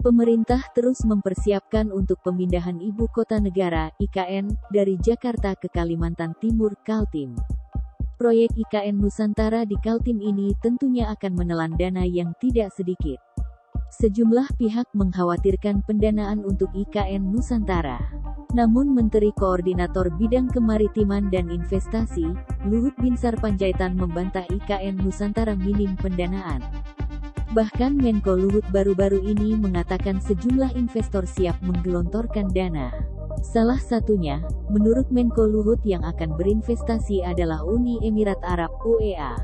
Pemerintah terus mempersiapkan untuk pemindahan Ibu Kota Negara (IKN) dari Jakarta ke Kalimantan Timur (Kaltim). Proyek IKN Nusantara di Kaltim ini tentunya akan menelan dana yang tidak sedikit. Sejumlah pihak mengkhawatirkan pendanaan untuk IKN Nusantara. Namun Menteri Koordinator Bidang Kemaritiman dan Investasi, Luhut Binsar Panjaitan membantah IKN Nusantara minim pendanaan. Bahkan Menko Luhut baru-baru ini mengatakan sejumlah investor siap menggelontorkan dana. Salah satunya, menurut Menko Luhut yang akan berinvestasi adalah Uni Emirat Arab (UEA).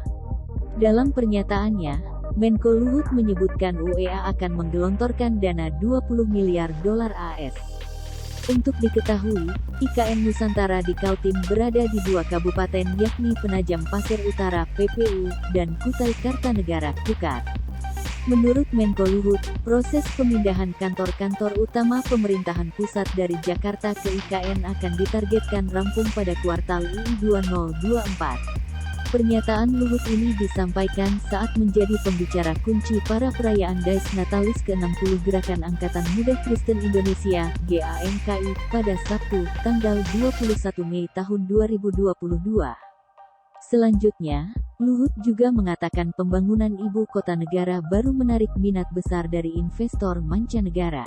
Dalam pernyataannya, Menko Luhut menyebutkan UEA akan menggelontorkan dana 20 miliar dolar AS. Untuk diketahui, IKN Nusantara di Kaltim berada di dua kabupaten yakni Penajam Pasir Utara (PPU) dan Kutai Kartanegara (KUKAR). Menurut Menko Luhut, proses pemindahan kantor-kantor utama pemerintahan pusat dari Jakarta ke IKN akan ditargetkan rampung pada kuartal I 2024. Pernyataan Luhut ini disampaikan saat menjadi pembicara kunci para perayaan Dies Natalis ke-60 Gerakan Angkatan Muda Kristen Indonesia (GAMKI) pada Sabtu, tanggal 21 Mei tahun 2022. Selanjutnya, Luhut juga mengatakan pembangunan Ibu Kota Negara baru menarik minat besar dari investor mancanegara.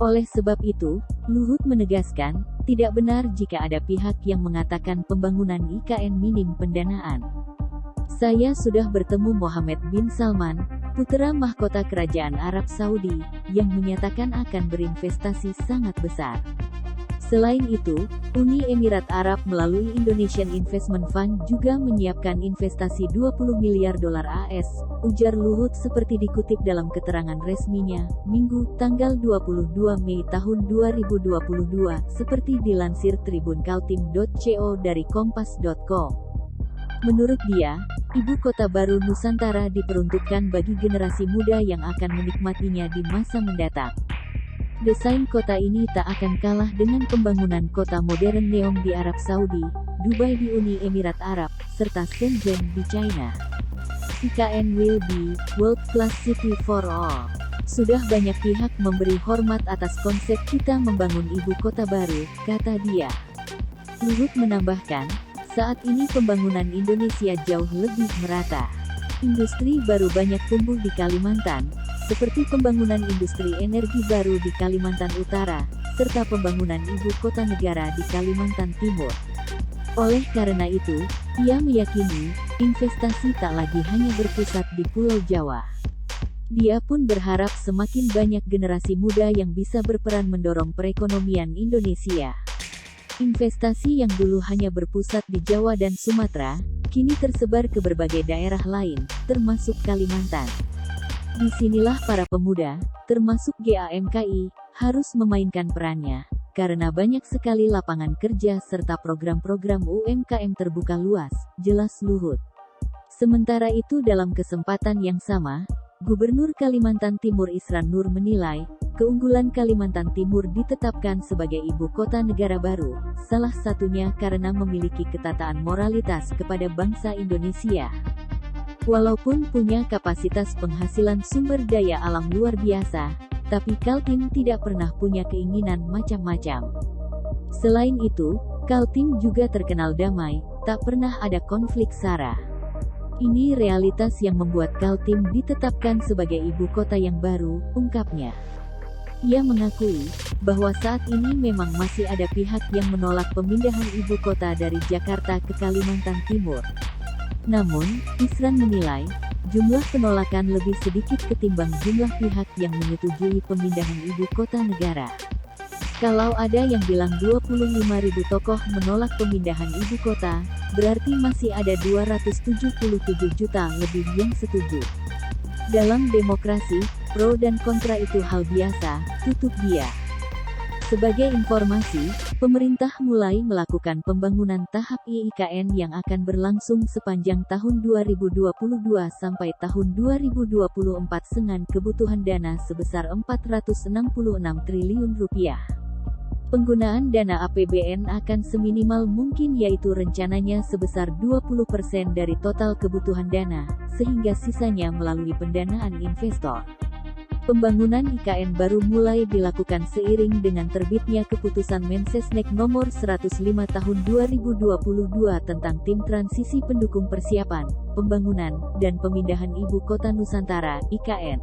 Oleh sebab itu, Luhut menegaskan, tidak benar jika ada pihak yang mengatakan pembangunan IKN minim pendanaan. Saya sudah bertemu Mohammed bin Salman, putra mahkota Kerajaan Arab Saudi, yang menyatakan akan berinvestasi sangat besar. Selain itu, Uni Emirat Arab melalui Indonesian Investment Fund juga menyiapkan investasi 20 miliar dolar AS, ujar Luhut seperti dikutip dalam keterangan resminya, Minggu, tanggal 22 Mei tahun 2022, seperti dilansir tribunkaltim.co dari kompas.co. Menurut dia, Ibu Kota Baru Nusantara diperuntukkan bagi generasi muda yang akan menikmatinya di masa mendatang. Desain kota ini tak akan kalah dengan pembangunan kota modern Neom di Arab Saudi, Dubai di Uni Emirat Arab, serta Shenzhen di China. IKN will be world class city for all. Sudah banyak pihak memberi hormat atas konsep kita membangun ibu kota baru, kata dia. Luhut menambahkan, saat ini pembangunan Indonesia jauh lebih merata. Industri baru banyak tumbuh di Kalimantan, seperti pembangunan industri energi baru di Kalimantan Utara, serta pembangunan Ibu Kota Negara di Kalimantan Timur. Oleh karena itu, ia meyakini, investasi tak lagi hanya berpusat di Pulau Jawa. Dia pun berharap semakin banyak generasi muda yang bisa berperan mendorong perekonomian Indonesia. Investasi yang dulu hanya berpusat di Jawa dan Sumatera, kini tersebar ke berbagai daerah lain, termasuk Kalimantan. Disinilah para pemuda, termasuk GAMKI, harus memainkan perannya, karena banyak sekali lapangan kerja serta program-program UMKM terbuka luas, jelas Luhut. Sementara itu dalam kesempatan yang sama, Gubernur Kalimantan Timur Isran Nur menilai, keunggulan Kalimantan Timur ditetapkan sebagai ibu kota negara baru, salah satunya karena memiliki ketataan moralitas kepada bangsa Indonesia. Walaupun punya kapasitas penghasilan sumber daya alam luar biasa, tapi Kaltim tidak pernah punya keinginan macam-macam. Selain itu, Kaltim juga terkenal damai, tak pernah ada konflik SARA. Ini realitas yang membuat Kaltim ditetapkan sebagai ibu kota yang baru, ungkapnya. Ia mengakui, bahwa saat ini memang masih ada pihak yang menolak pemindahan ibu kota dari Jakarta ke Kalimantan Timur. Namun, Isran menilai, jumlah penolakan lebih sedikit ketimbang jumlah pihak yang menyetujui pemindahan ibu kota negara. Kalau ada yang bilang 25.000 tokoh menolak pemindahan ibu kota, berarti masih ada 277 juta lebih yang setuju. Dalam demokrasi, pro dan kontra itu hal biasa, tutup dia. Sebagai informasi, pemerintah mulai melakukan pembangunan tahap IKN yang akan berlangsung sepanjang tahun 2022 sampai tahun 2024 dengan kebutuhan dana sebesar Rp466 triliun. Penggunaan dana APBN akan seminimal mungkin yaitu rencananya sebesar 20% dari total kebutuhan dana, sehingga sisanya melalui pendanaan investor. Pembangunan IKN baru mulai dilakukan seiring dengan terbitnya keputusan Mensesnek nomor 105 tahun 2022 tentang Tim Transisi Pendukung Persiapan, Pembangunan, dan Pemindahan Ibu Kota Nusantara (IKN).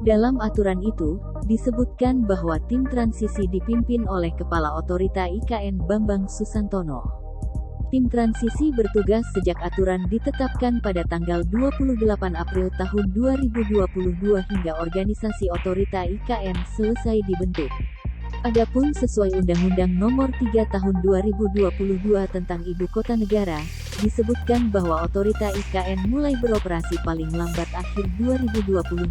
Dalam aturan itu, disebutkan bahwa tim transisi dipimpin oleh Kepala Otorita IKN Bambang Susantono. Tim transisi bertugas sejak aturan ditetapkan pada tanggal 28 April tahun 2022 hingga organisasi otorita IKN selesai dibentuk. Adapun sesuai Undang-Undang Nomor 3 Tahun 2022 tentang Ibu Kota Negara, disebutkan bahwa otorita IKN mulai beroperasi paling lambat akhir 2022.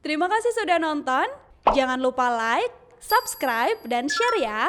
Terima kasih sudah nonton. Jangan lupa like, subscribe, dan share ya.